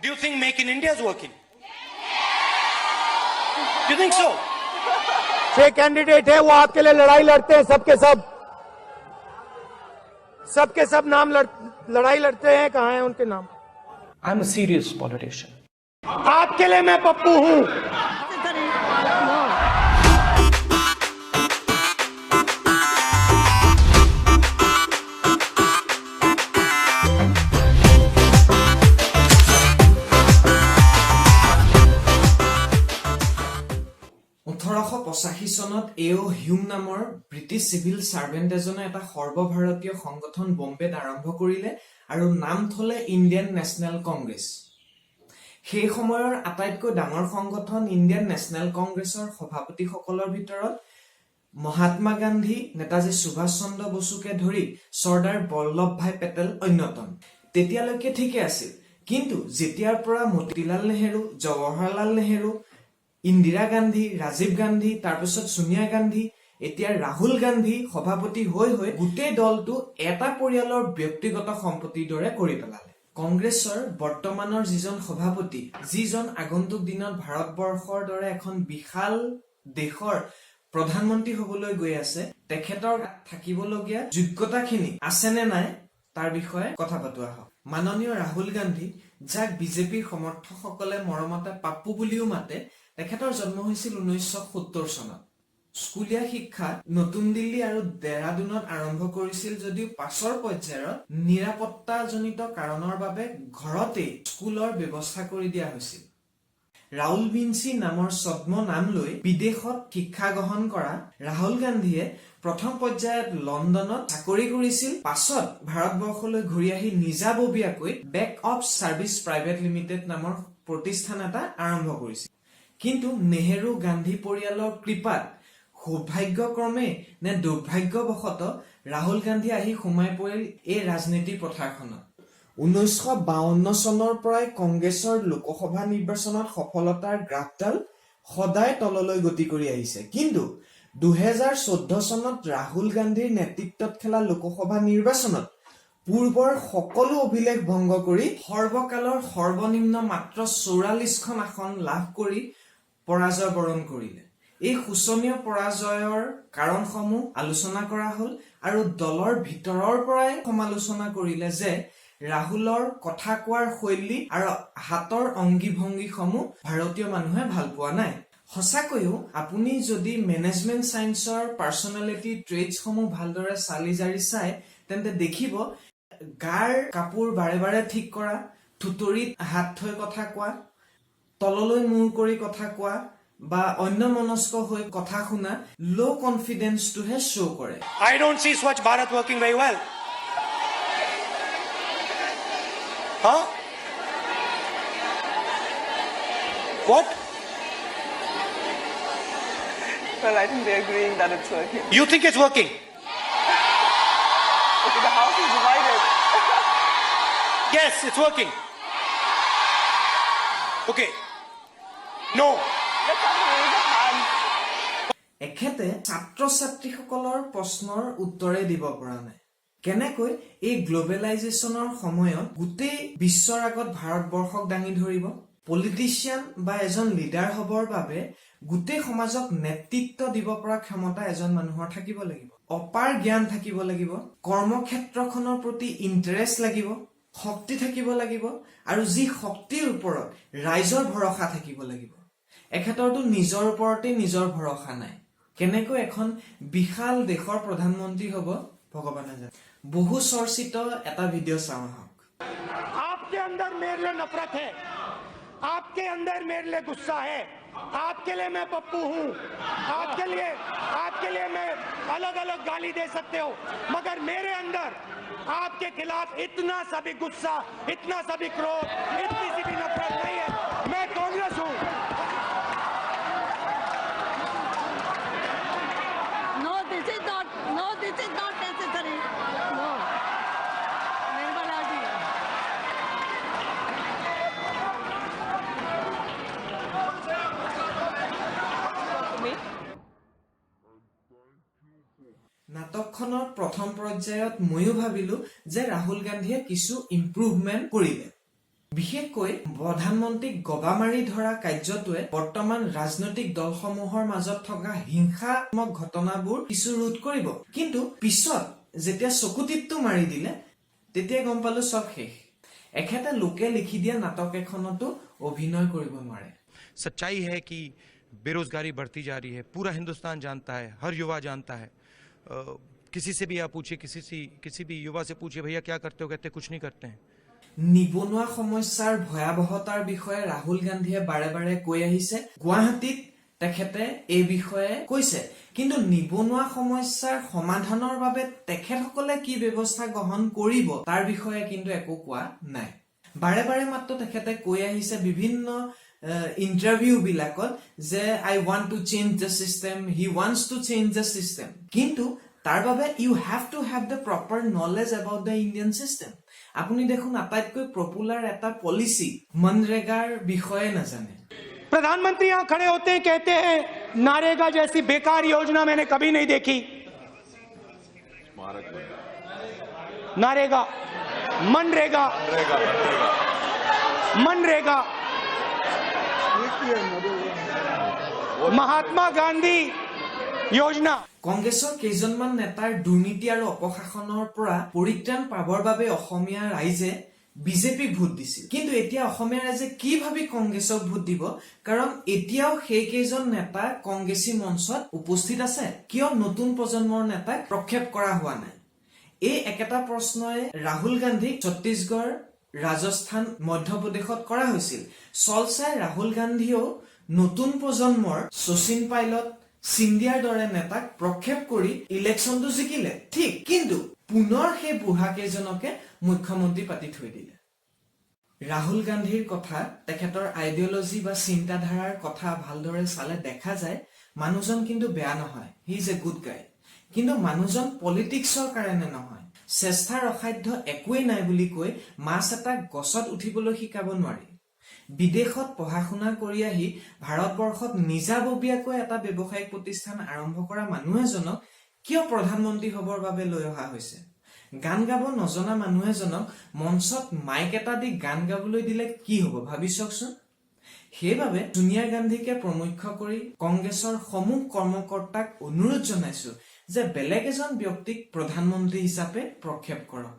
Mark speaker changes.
Speaker 1: Do you think Make in India is working? Do you think so?
Speaker 2: 6 candidate है, वो आपके लिए लड़ाई लड़ते हैं, सबके सब नाम लड़ाई लड़ते हैं. कहाँ हैं उनके नाम?
Speaker 3: I'm a serious politician.
Speaker 2: आपके लिए मैं पप्पू हूँ.
Speaker 4: চনত এও হিউম নামৰ ব্ৰিটিছ চিভিল সাৰ্ভেন্ট এজনে এটা সৰ্বভাৰতীয় সংগঠন বম্বেত আৰম্ভ কৰিলে আৰু নাম থলে ইণ্ডিয়ান নেশ্যনেল কংগ্ৰেছ. সেই সময়ৰ আটাইতকৈ ডাঙৰ সংগঠন ইণ্ডিয়ান নেশ্যনেল কংগ্ৰেছৰ সভাপতিসকলৰ ভিতৰত মহাত্মা গান্ধী, নেতাজী সুভাষ চন্দ্ৰ বসুকে ধৰি চৰ্দাৰ বল্লভ ভাই পেটেল অন্যতম. তেতিয়ালৈকে ঠিকে আছিল, কিন্তু যেতিয়াৰ পৰা মতিলাল নেহেৰু, জৱাহৰলাল নেহেৰু, ইন্দিৰা গান্ধী, ৰাজীৱ গান্ধী, তাৰপিছত সোনিয়া গান্ধী, এতিয়া ৰাহুল গান্ধী সভাপতি হৈ গোটেই দলটো এটা পৰিয়ালৰ ব্যক্তিগত সম্পত্তিৰ দৰে কৰি পেলালে. কংগ্ৰেছৰ বৰ্তমানৰ যিজন সভাপতি, যিজন আগন্তুক দিনত ভাৰতবৰ্ষৰ দৰে এখন বিশাল দেশৰ প্ৰধানমন্ত্ৰী হবলৈ গৈ আছে, তেখেতৰ থাকিবলগীয়া যোগ্যতাখিনি আছে নে নাই তাৰ বিষয়ে কথা পাতোৱা হয়. মাননীয় ৰাহুল গান্ধী, যাক বিজেপিৰ সমৰ্থকসকলে মৰমতে পাপ্পু বুলিও মাতে, তেখেতৰ জন্ম হৈছিল 1970 চনত. স্কুলীয়া শিক্ষা নতুন দিল্লী আৰু দেৰাদুনত আৰম্ভ কৰিছিল যদিও পাছৰ পৰ্যায়ত নিৰাপত্তাজনিত কাৰণৰ বাবে ঘৰতে স্কুলৰ ব্যৱস্থা কৰি দিয়া হৈছিল. ৰাহুল বিনচি নামৰ ছদ্ম নাম লৈ বিদেশত শিক্ষা গ্ৰহণ কৰা ৰাহুল গান্ধীয়ে প্ৰথম পৰ্যায়ত লণ্ডনত চাকৰি কৰিছিল. পাছত ভাৰতবৰ্ষলৈ ঘূৰি আহি নিজাববীয়াকৈ back of service private limited নামৰ প্ৰতিষ্ঠান এটা আৰম্ভ কৰিছিল. কিন্তু নেহেৰু গান্ধী পৰিয়ালৰ কৃপাত সৌভাগ্যক্ৰমে নে দুৰ্ভাগ্যবশতঃ ৰাহুল গান্ধী আহি সোমাই পৰিল এই ৰাজনীতিৰ পথাৰখনত. 1952 চনৰ পৰাই কংগ্ৰেছৰ লোকসভা নিৰ্বাচনত সফলতাৰ গ্ৰাফডাল সদায় তললৈ গতি কৰি আহিছে. কিন্তু 2014 চনত ৰাহুল গান্ধীৰ নেতৃত্বত খেলা লোকসভা নিৰ্বাচনত পূৰ্বৰ সকলো অভিলেখ ভংগ কৰি সৰ্বকালৰ সৰ্বনিম্ন মাত্ৰ 44খন আসন লাভ কৰি পৰাজয় বৰণ কৰিলে. এই শোচনীয় পৰাজয়ৰ কাৰণসমূহ আলোচনা কৰা হল আৰু দলৰ ভিতৰৰ পৰাই সমালোচনা কৰিলে যে ৰাহুলৰ কথা কোৱাৰ শৈলী আৰু হাতৰ অংগী ভংগীসমূহ ভাৰতীয় মানুহে ভাল পোৱা নাই. সঁচাকৈও আপুনি যদি মেনেজমেন্ট সায়েন্সৰ পাৰ্চনেলিটি ট্ৰেটছসমূহ ভালদৰে চালি জাৰি চাই, তেন্তে দেখিব গাৰ কাপোৰ বাৰে বাৰে ঠিক কৰা, থুতৰিত হাত থৈ কথা কোৱা, তললৈ মূৰ কৰি কথা কোৱা বা অন্য মনস্ক হৈ কথা শুনা লো কনফিডেন্সটোহে শ্ব' কৰে.
Speaker 1: I don't see Swachh Bharat working very well. Huh? What?
Speaker 5: Well, I think they're agreeing that it's working.
Speaker 1: You think it's working?
Speaker 5: Okay, the house is divided.
Speaker 1: Yes, it's working. Okay. No.
Speaker 5: Let's have a raise of hands.
Speaker 4: এখেতে ছাত্ৰ ছাত্ৰীসকলৰ প্ৰশ্নৰ উত্তৰে দিব পৰা নাই. কেনেকৈ এই গ্লোবেলাইজেশ্যনৰ সময়ত গোটেই বিশ্বৰ আগত ভাৰতবৰ্ষক দাঙি ধৰিব? পলিটিচিয়ান বা এজন লিডাৰ হবৰ বাবে গোটেই সমাজক নেতৃত্ব দিব পৰা ক্ষমতা এজন মানুহৰ থাকিব লাগিব, অপাৰ জ্ঞান থাকিব লাগিব, কৰ্মক্ষেত্ৰখনৰ প্ৰতি ইণ্টাৰেষ্ট লাগিব, শক্তি থাকিব লাগিব আৰু যি শক্তিৰ ওপৰত ৰাইজৰ ভৰসা থাকিব লাগিব. এখেতৰতো নিজৰ ওপৰতে নিজৰ ভৰসা নাই. কেনেকৈ এখন বিশাল দেশৰ প্ৰধানমন্ত্ৰী হব ভগৱানে জানে. বহু চৰ্চিত এটা ভিডিঅ' চাওঁ আহক.
Speaker 2: आपके अंदर मेरे लिए नफरत है, आपके अंदर मेरे लिए गुस्सा है. आपके लिए मैं पप्पू हूँ, आपके लिए मैं अलग अलग गाली दे सकते हो, मगर मेरे अंदर आपके खिलाफ इतना सा भी गुस्सा, इतना सा भी क्रोध, इतनी सी भी नफरत नहीं है. मैं कांग्रेस हूँ.
Speaker 6: No, this is not necessary. No. Nirmala ji.
Speaker 5: Me?
Speaker 4: নাটকখনৰ প্ৰথম পৰ্যায়ত ময়ো ভাবিলো যে ৰাহুল গান্ধীয়ে কিছু ইম্প্ৰুভমেন্ট কৰিলে. বিশেষকৈ প্ৰধানমন্ত্ৰীক গবা মাৰি ধৰা কাৰ্যটোৱে বৰ্তমান ৰাজনৈতিক দলসমূহৰ মাজত থকা হিংসাত্মক ঘটনাবোৰ কিছু ৰোধ কৰিব। কিন্তু পিছত যেতিয়া চকুটিপটো মাৰি দিলে তেতিয়া গম পালো সব শেষ। এখেতে লোকে লিখি দিয়া নাটক এখনতো অভিনয় কৰিব নোৱাৰে।
Speaker 7: सच्चाई है कि बेरोजगारी बढ़ती जा रही है, पूरा हिंदुस्तान जानता है, हर युवा जानता है। किसी से भी आप पूछिए, किसी भी युवा से पूछिए भैया क्या करते हो, कहते कुछ नहीं करते हैं।
Speaker 4: নিবনুৱা সমস্যাৰ ভয়াৱহতাৰ বিষয়ে ৰাহুল গান্ধীয়ে বাৰে বাৰে কৈ আহিছে। গুৱাহাটীত তেখেতে এই বিষয়ে কৈছে, কিন্তু নিবনুৱা সমস্যাৰ সমাধানৰ বাবে তেখেতসকলে কি ব্যৱস্থা গ্ৰহণ কৰিব তাৰ বিষয়ে কিন্তু একো কোৱা নাই। বাৰে বাৰে মাত্ৰ তেখেতে কৈ আহিছে বিভিন্ন ইন্টাৰভিউ বিলাকত যে I want to change the system, he wants to change the system. কিন্তু তাৰ বাবে you have to have the proper knowledge about the Indian system. আপুনি দেখোন আটাইতকৈ পপুলাৰ এটা পলিচি মনৰেগাৰ বিষয়ে নাজানে।
Speaker 2: प्रधानमंत्री यहाँ खड़े होते हैं, कहते हैं नारेगा जैसी बेकार योजना मैंने कभी नहीं देखी। नारेगा, मनरेगा, मनरेगा, महात्मा गांधी योजना।
Speaker 4: কংগ্ৰেছৰ কেইজনমান নেতাৰ দুৰ্নীতি আৰু অপশাসনৰ পৰা পৰিত্ৰাণ পাবৰ বাবে অসমীয়া ৰাইজে বিজেপিক ভোট দিছিল। কিন্তু এতিয়া অসমীয়া ৰাইজে কি ভাবি কংগ্ৰেছক ভোট দিব? কাৰণ এতিয়াও সেই কেইজন নেতা কংগ্ৰেছী মঞ্চত উপস্থিত আছে। কিয় নতুন প্ৰজন্মৰ নেতাক প্ৰক্ষেপ কৰা হোৱা নাই? এই একেটা প্ৰশ্নই ৰাহুল গান্ধীক ছত্তীশগড়, ৰাজস্থান, মধ্যপ্ৰদেশত কৰা হৈছিল। চলচাই ৰাহুল গান্ধীয়েও নতুন প্ৰজন্মৰ শচীন পাইলট, সিন্ধিয়াৰ দৰে নেতাক প্ৰক্ষেপ কৰি ইলেকশ্যনটো জিকিলে ঠিক, কিন্তু পুনৰ সেই বুঢ়া কেইজনকে মুখ্যমন্ত্ৰী পাতি থৈ দিলে। ৰাহুল গান্ধীৰ কথা, তেখেতৰ আইডিঅলজি বা চিন্তাধাৰাৰ কথা ভালদৰে চালে দেখা যায় মানুহজন কিন্তু বেয়া নহয়, he is a good guy. কিন্তু মানুহজন পলিটিক্সৰ কাৰণে নহয়, চেষ্টাৰ অসাধ্য একোৱেই নাই বুলি কৈ মাছ এটা গছত উঠিবলৈ শিকাব নোৱাৰি। বিদেশত পঢ়া শুনা কৰি আহি ভাৰতবৰ্ষত নিজাববীয়াকৈ এটা ব্যৱসায়িক প্ৰতিষ্ঠান আৰম্ভ কৰা মানুহ এজনক কিয় প্ৰধানমন্ত্ৰী হবৰ বাবে লৈ অহা হৈছে? গান গাব নজনা মানুহ এজনক মঞ্চত মাইক এটা দি গান গাবলৈ দিলে কি হব ভাবি চাওকচোন। সেইবাবে সোনিয়া গান্ধীকে প্ৰমুখ্য কৰি কংগ্ৰেছৰ সমূহ কৰ্মকৰ্তাক অনুৰোধ জনাইছো যে বেলেগ এজন ব্যক্তিক প্ৰধানমন্ত্ৰী হিচাপে প্ৰক্ষেপ কৰক।